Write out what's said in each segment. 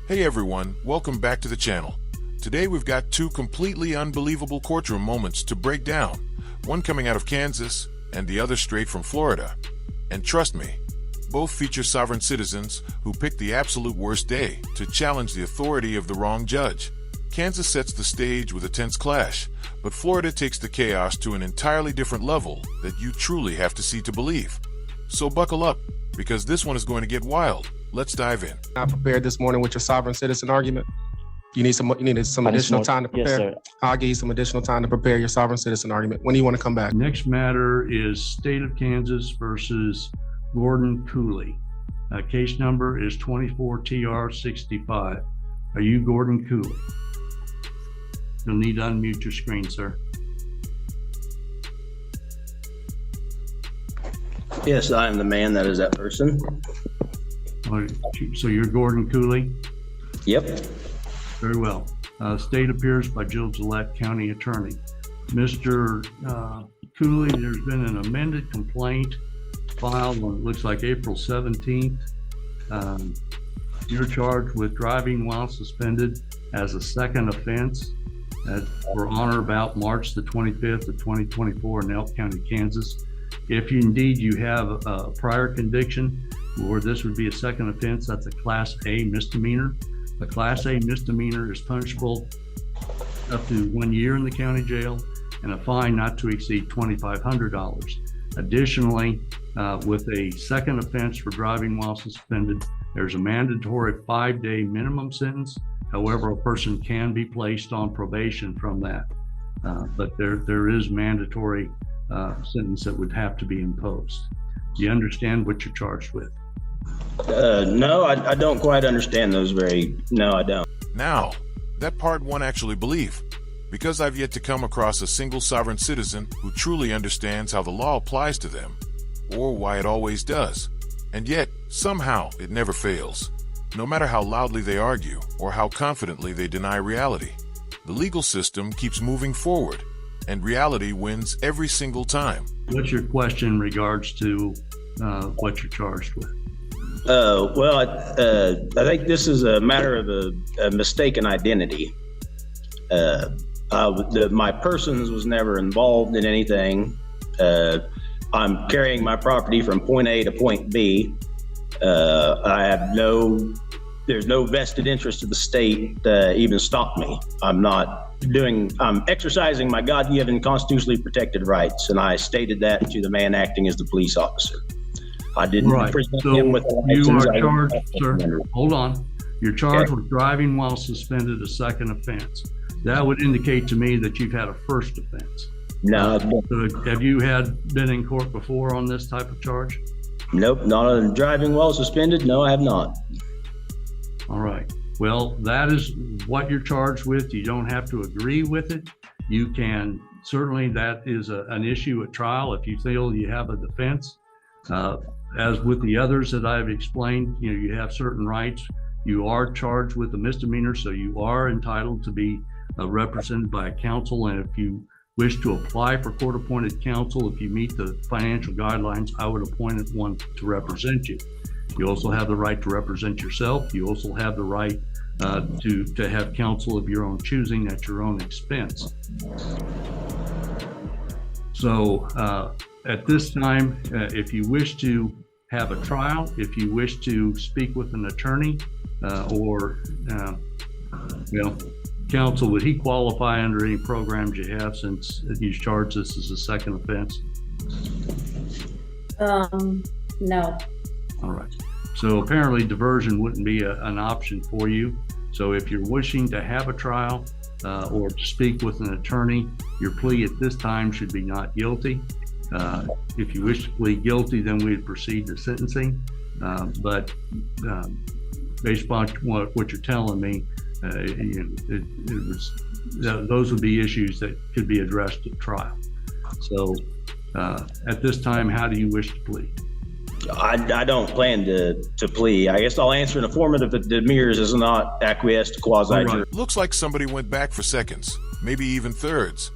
Hey everyone, welcome back to the channel. Today we've got two completely unbelievable courtroom moments to break down, one coming out of Kansas and the other straight from Florida. And trust me, both feature sovereign citizens who picked the absolute worst day to challenge the authority of the wrong judge. Kansas sets the stage with a tense clash, but Florida takes the chaos to an entirely different level that you truly have to see to believe. So buckle up, because this one is going to get wild. Let's dive in. I prepared this morning with your sovereign citizen argument. You needed some additional time to prepare? Yes, sir. I'll give you some additional time to prepare your sovereign citizen argument. When do you want to come back? Next matter is State of Kansas versus Gordon Cooley. Case number is 24TR65. Are you Gordon Cooley? You'll need to unmute your screen, sir. Yes, I am the man that is that person. So you're Gordon Cooley? Yep. Very well. State appears by Jill Gillette, County Attorney. Mr. Cooley, there's been an amended complaint filed on, it looks like April 17th. You're charged with driving while suspended as a second offense for on or about March the 25th of 2024 in Elk County, Kansas. If indeed you have a prior conviction where this would be a second offense, that's a Class A misdemeanor. A Class A misdemeanor is punishable up to 1 year in the county jail and a fine not to exceed $2,500. Additionally, with a second offense for driving while suspended, there's a mandatory 5-day minimum sentence. However, a person can be placed on probation from that, but there is mandatory sentence that would have to be imposed. Do you understand what you're charged with? No, I don't quite understand those no, I don't. Now, that part one actually believe, because I've yet to come across a single sovereign citizen who truly understands how the law applies to them, or why it always does. And yet, somehow, it never fails. No matter how loudly they argue, or how confidently they deny reality, the legal system keeps moving forward, and reality wins every single time. What's your question in regards to what you're charged with? Well, I think this is a matter of a mistaken identity. My persons was never involved in anything. I'm carrying my property from point A to point B. There's no vested interest of the state to even stop me. I'm exercising my God-given constitutionally protected rights, and I stated that to the man acting as the police officer. I didn't present him with a license. You are charged, sir. Hold on. You're charged with driving while suspended, a second offense. That would indicate to me that you've had a first offense. No. So have you been in court before on this type of charge? Nope, not on driving while suspended. No, I have not. All right. Well, that is what you're charged with. You don't have to agree with it. You can, certainly that is an issue at trial if you feel you have a defense. As with the others that I've explained, you have certain rights. You are charged with a misdemeanor, so you are entitled to be represented by a counsel. And if you wish to apply for court-appointed counsel, if you meet the financial guidelines, I would appoint one to represent you. You also have the right to represent yourself. You also have the right to have counsel of your own choosing at your own expense. So at this time, if you wish to have a trial, if you wish to speak with an attorney counsel, would he qualify under any programs you have since you charged this as a second offense? No. All right. So apparently diversion wouldn't be an option for you. So if you're wishing to have a trial or to speak with an attorney, your plea at this time should be not guilty. If you wish to plead guilty, then we'd proceed to sentencing. But based upon what you're telling me, those would be issues that could be addressed at trial. So at this time, how do you wish to plead? I don't plan to plea. I guess I'll answer in affirmative if Demers is not acquiesced to quasi-jury. Right. Looks like somebody went back for seconds, maybe even thirds,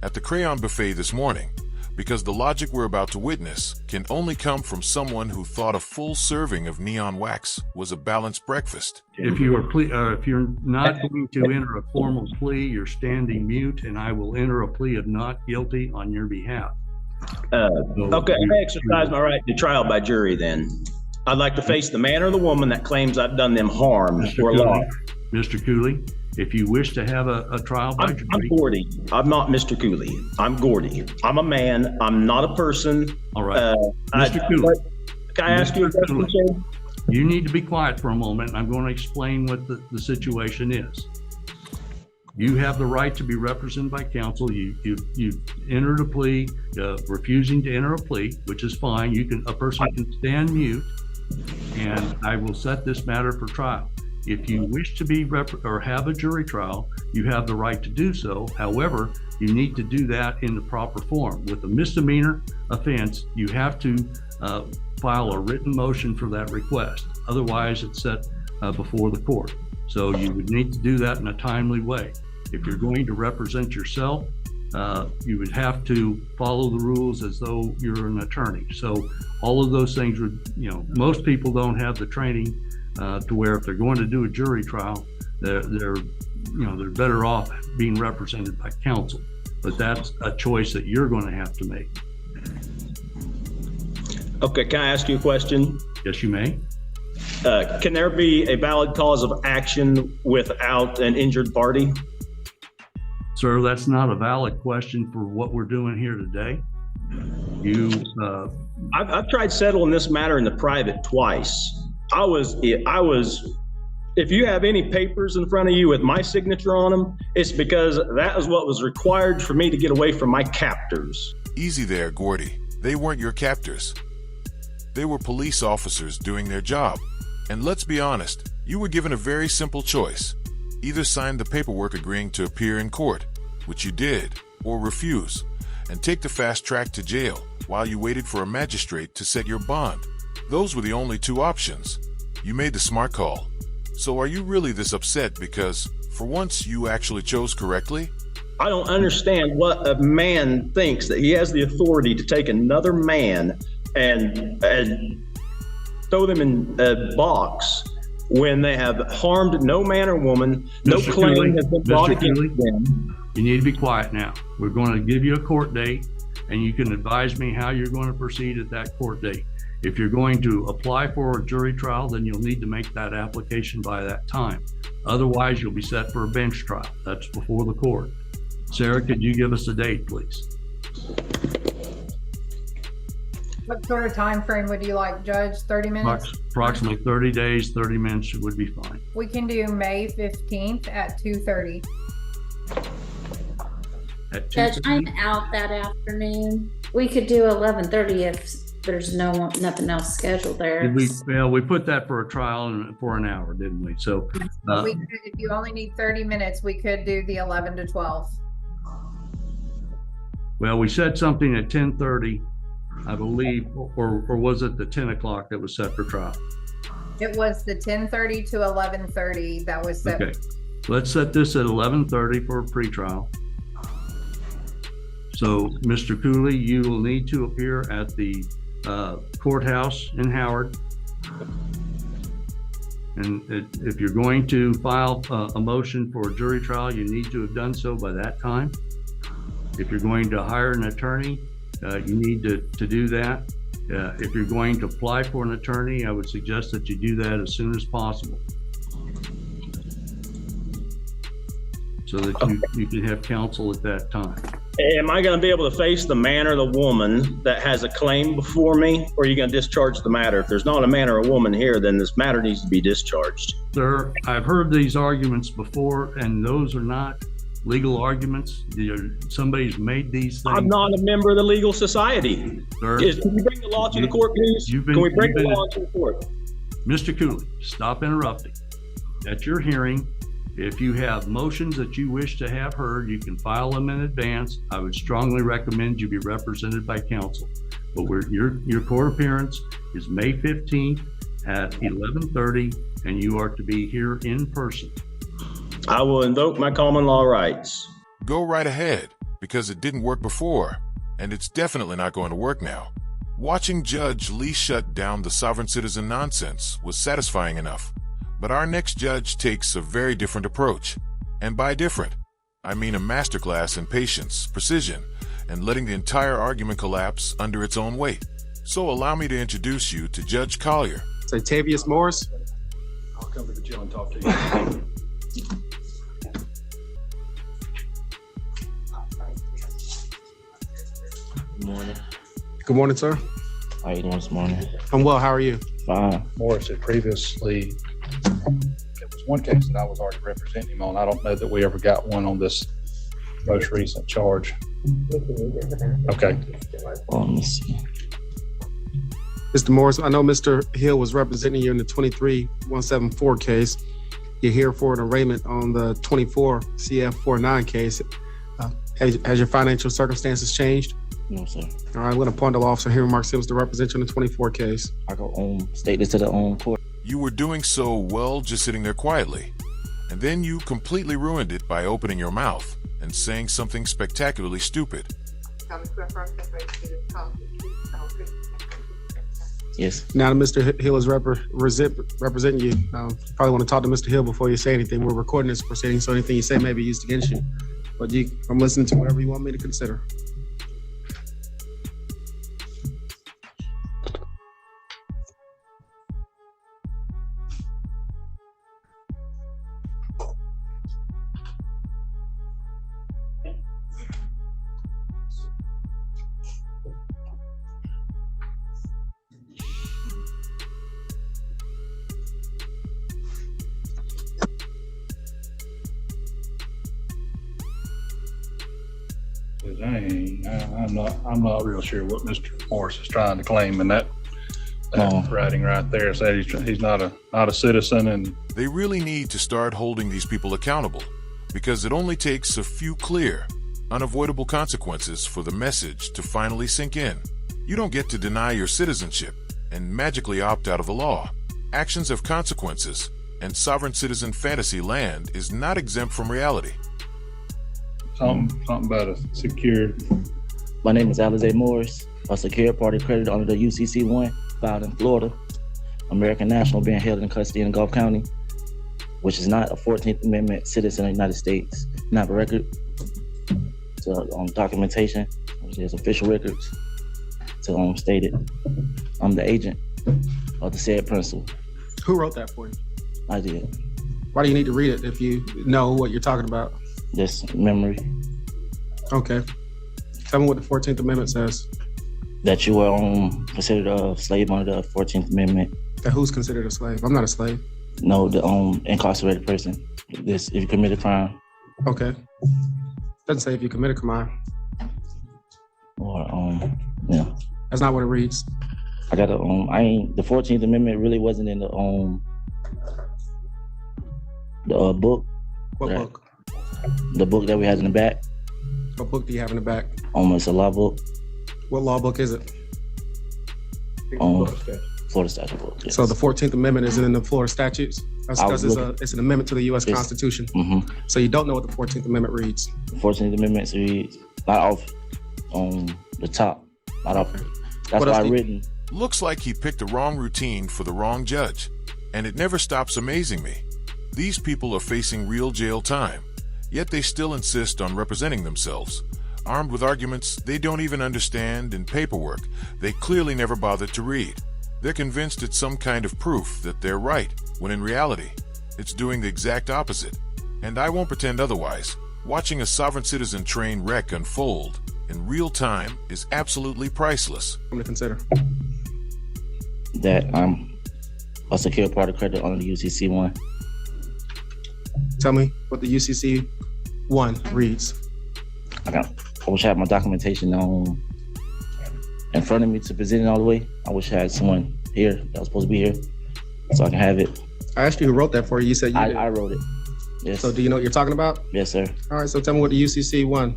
at the crayon buffet this morning. because the logic we're about to witness can only come from someone who thought a full serving of neon wax was a balanced breakfast. If you are if you're not going to enter a formal plea, you're standing mute, and I will enter a plea of not guilty on your behalf. Okay, I exercise my right to trial by jury then. I'd like to face the man or the woman that claims I've done them harm or loss. Mr. Cooley, if you wish to have a trial by jury. I'm Gordy. I'm not Mr. Cooley. I'm Gordy. I'm a man. I'm not a person. All right. Mr. Cooley. Can I ask you a question, sir? You need to be quiet for a moment. I'm going to explain what the situation is. You have the right to be represented by counsel. You entered a plea, refusing to enter a plea, which is fine. A person can stand mute, and I will set this matter for trial. If you wish to be or have a jury trial, you have the right to do so. However, you need to do that in the proper form. With a misdemeanor offense, you have to file a written motion for that request. Otherwise, it's set before the court. So you would need to do that in a timely way. If you're going to represent yourself, you would have to follow the rules as though you're an attorney. So all of those things would, most people don't have the training to where if they're going to do a jury trial, they're better off being represented by counsel. But that's a choice that you're going to have to make. Okay, can I ask you a question? Yes, you may. Can there be a valid cause of action without an injured party? Sir, that's not a valid question for what we're doing here today. I've tried settling this matter in the private twice. If you have any papers in front of you with my signature on them, it's because that is what was required for me to get away from my captors. Easy there, Gordy. They weren't your captors. They were police officers doing their job. And let's be honest, you were given a very simple choice. Either sign the paperwork agreeing to appear in court, which you did, or refuse, and take the fast track to jail while you waited for a magistrate to set your bond. Those were the only two options. You made the smart call. So are you really this upset because, for once, you actually chose correctly? I don't understand what a man thinks that he has the authority to take another man and throw them in a box when they have harmed no man or woman, no Mr. claim Cooley, has been brought Mr. against Cooley, them. You need to be quiet now. We're going to give you a court date, and you can advise me how you're going to proceed at that court date. If you're going to apply for a jury trial, then you'll need to make that application by that time. Otherwise, you'll be set for a bench trial. That's before the court. Sarah, could you give us a date, please? What sort of time frame would you like, Judge? 30 minutes? Approximately 30 days, 30 minutes would be fine. We can do May 15th at 2:30. Judge, I'm out that afternoon. We could do 11:30 if there's nothing else scheduled there. We put that for a trial and for an hour, didn't we? So If you only need 30 minutes, we could do the 11 to 12. well, we said something at 10:30, I believe, or was it the 10 o'clock that was set for trial? It was the 10:30 to 11:30 that was set. Okay, let's set this at 11:30 for a pretrial. So, Mr. Cooley, you will need to appear at the courthouse in Howard. And if you're going to file a motion for a jury trial, you need to have done so by that time. If you're going to hire an attorney, you need to do that. If you're going to apply for an attorney, I would suggest that you do that as soon as possible, so that you can have counsel at that time. Am I going to be able to face the man or the woman that has a claim before me, or are you going to discharge the matter? If there's not a man or a woman here, then this matter needs to be discharged. Sir, I've heard these arguments before, and those are not legal arguments. Somebody's made these things. I'm not a member of the legal society. Sir, Can you bring the law to the court, please? Can we bring the law to the court? Mr. Cooley, stop interrupting. At your hearing, if you have motions that you wish to have heard, you can file them in advance. I would strongly recommend you be represented by counsel. But your court appearance is May 15th at 11:30, and you are to be here in person. I will invoke my common law rights. Go right ahead, because it didn't work before. and it's definitely not going to work now. Watching Judge Lee shut down the sovereign citizen nonsense was satisfying enough, but our next judge takes a very different approach. And by different, I mean a masterclass in patience, precision, and letting the entire argument collapse under its own weight. So allow me to introduce you to Judge Collier. Tavius Morris. I'll come to the jail and talk to you. Good morning. Good morning, sir. How you doing this morning? I'm well. How are you? Fine. Morris had previously, there was one case that I was already representing him on. I don't know that we ever got one on this most recent charge. Okay. Let me see. Mr. Morris, I know Mr. Hill was representing you in the 23174 case. You're here for an arraignment on the 24 CF49 case. Has your financial circumstances changed? No, sir. All right, I'm going to appoint the law officer here, Mark Sims, to represent you in the 24 case. I go state this to the court. You were doing so well just sitting there quietly, and then you completely ruined it by opening your mouth and saying something spectacularly stupid. Yes. Now that Mr. Hill is representing you, you probably want to talk to Mr. Hill before you say anything. We're recording this proceeding, so anything you say may be used against you. But I'm listening to whatever you want me to consider. I'm not real sure what Mr. Morris is trying to claim in that writing right there. Said he's not a citizen, and They really need to start holding these people accountable, because it only takes a few clear, unavoidable consequences for the message to finally sink in. You don't get to deny your citizenship and magically opt out of the law. Actions have consequences, and sovereign citizen fantasy land is not exempt from reality. something about a secured. My name is Alize Morris, a secured party creditor under the UCC-1 filed in Florida. American national being held in custody in Gulf County, which is not a 14th Amendment citizen of the United States, not a record. So documentation, there's official records to state it. I'm the agent of the said principal. Who wrote that for you? I did. Why do you need to read it if you know what you're talking about? This memory Okay. Tell me what the 14th Amendment says. that you were considered a slave under the 14th Amendment. That who's considered a slave? I'm not a slave. No, the incarcerated person. This if you commit a crime Okay. Doesn't say if you commit a crime. or yeah. That's not what it reads. I got the 14th Amendment really wasn't in the book. What Right. book? The book that we had in the back. What book do you have in the back? It's a law book. What law book is it? Florida statute book. Yes. So the 14th Amendment isn't in the Florida statutes? That's I because was it's an amendment to the U.S. Yes. Constitution. Mm-hmm. So you don't know what the 14th Amendment reads. The 14th Amendment reads not off on the top. Not off. That's What why else I do you- written. Looks like he picked the wrong routine for the wrong judge, and it never stops amazing me. These people are facing real jail time, yet they still insist on representing themselves, armed with arguments they don't even understand and paperwork they clearly never bothered to read. They're convinced it's some kind of proof that they're right, when in reality, it's doing the exact opposite. And I won't pretend otherwise. Watching a sovereign citizen train wreck unfold in real time is absolutely priceless. I'm to consider. That I'm a secure party creditor under the UCC-1. Tell me what the UCC 1 reads. I wish I had my documentation in front of me to present it all the way. I wish I had someone here that was supposed to be here so I can have it. I asked you who wrote that for you. You said you did. I wrote it. Yes. So do you know what you're talking about? Yes, sir. All right, so tell me what the UCC 1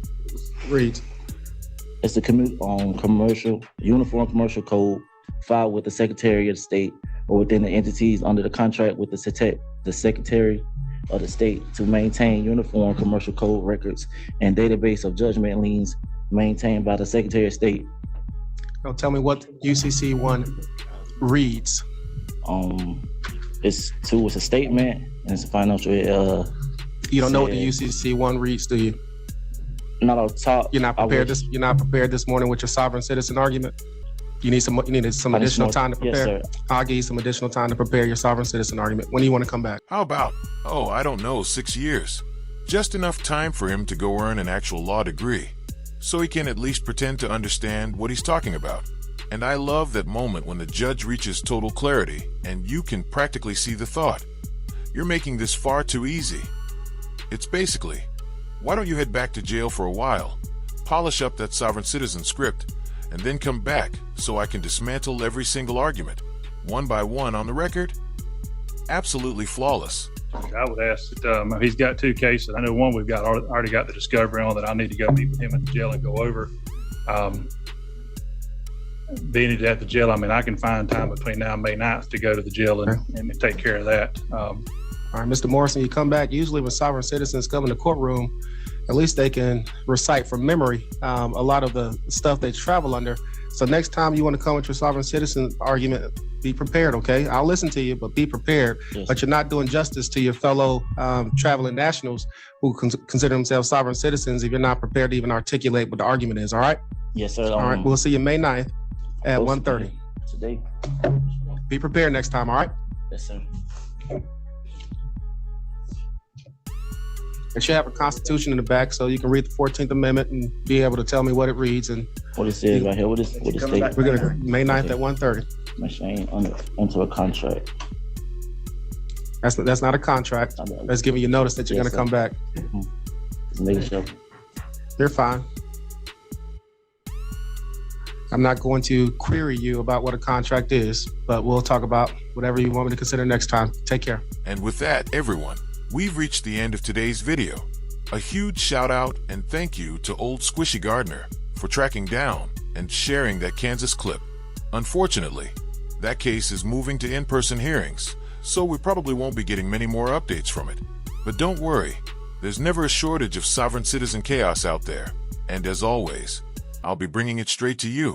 reads. It's the Uniform Commercial Code filed with the Secretary of State or within the entities under the contract with the Secretary of the State to maintain uniform commercial code records and database of judgment liens maintained by the Secretary of State. Now tell me what UCC 1 reads. It's a statement and it's a financial. You don't know what the UCC 1 reads, do you? Not on top. You're not prepared. You're not prepared this morning with your sovereign citizen argument. You needed some additional time to prepare. Yes, sir. I'll give you some additional time to prepare your sovereign citizen argument. When do you want to come back? How about, I don't know, 6 years? Just enough time for him to go earn an actual law degree, so he can at least pretend to understand what he's talking about. And I love that moment when the judge reaches total clarity and you can practically see the thought. You're making this far too easy. It's basically, why don't you head back to jail for a while, polish up that sovereign citizen script, and then come back so I can dismantle every single argument, one by one on the record? Absolutely flawless. I would ask that he's got 2 cases. I know one we've got already got the discovery on that I need to go meet with him at the jail and go over. Being at the jail, I mean, I can find time between now and May 9th to go to the jail and take care of that. All right, Mr. Morrison, you come back. Usually when sovereign citizens come in the courtroom, at least they can recite from memory a lot of the stuff they travel under. So next time you want to come with your sovereign citizen argument, be prepared, okay? I'll listen to you, but be prepared. Yes. But you're not doing justice to your fellow traveling nationals who consider themselves sovereign citizens if you're not prepared to even articulate what the argument is, all right? Yes, sir. All right, we'll see you May 9th at 1:30. Today. Be prepared next time, all right? Yes, sir. It should have a constitution in the back so you can read the 14th Amendment and be able to tell me what it reads. And What it says right here. What it states. we're going to May 9th at 1:30. Make sure I ain't into a contract. That's not a contract. That's giving you notice that you're Yes, going to sir. come back. Just making sure. You're fine. I'm not going to query you about what a contract is, but we'll talk about whatever you want me to consider next time. Take care. And with that, everyone, we've reached the end of today's video. A huge shout out and thank you to old Squishy Gardner for tracking down and sharing that Kansas clip. Unfortunately, that case is moving to in-person hearings, so we probably won't be getting many more updates from it. But don't worry, there's never a shortage of sovereign citizen chaos out there. And as always, I'll be bringing it straight to you.